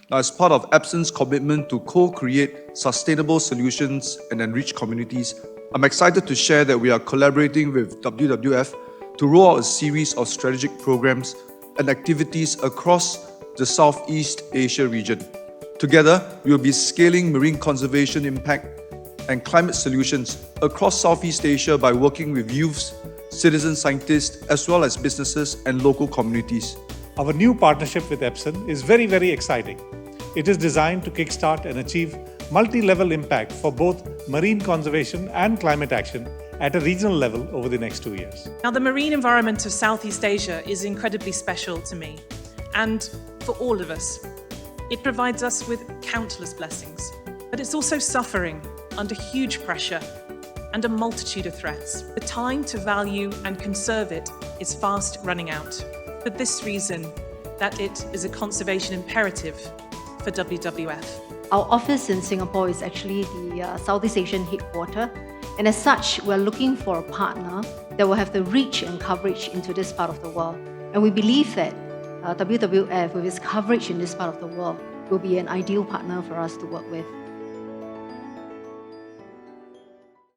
Now, as part of Epson's commitment to co-create sustainable solutions and enrich communities, I'm excited to share that we are collaborating with WWF to roll out a series of strategic programs and activities across the Southeast Asia region. Together, we will be scaling marine conservation impact and climate solutions across Southeast Asia by working with youths, citizen scientists, as well as businesses and local communities. Our new partnership with Epson is very, very exciting. It is designed to kickstart and achieve multi-level impact for both marine conservation and climate action at a regional level over the next 2 years. Now, the marine environment of Southeast Asia is incredibly special to me, and for all of us. It provides us with countless blessings, but it's also suffering under huge pressure and a multitude of threats. The time to value and conserve it is fast running out. For this reason, that it is a conservation imperative for WWF. Our office in Singapore is actually the Southeast Asian headquarters, and as such, we're looking for a partner that will have the reach and coverage into this part of the world. And we believe that WWF, with its coverage in this part of the world, will be an ideal partner for us to work with.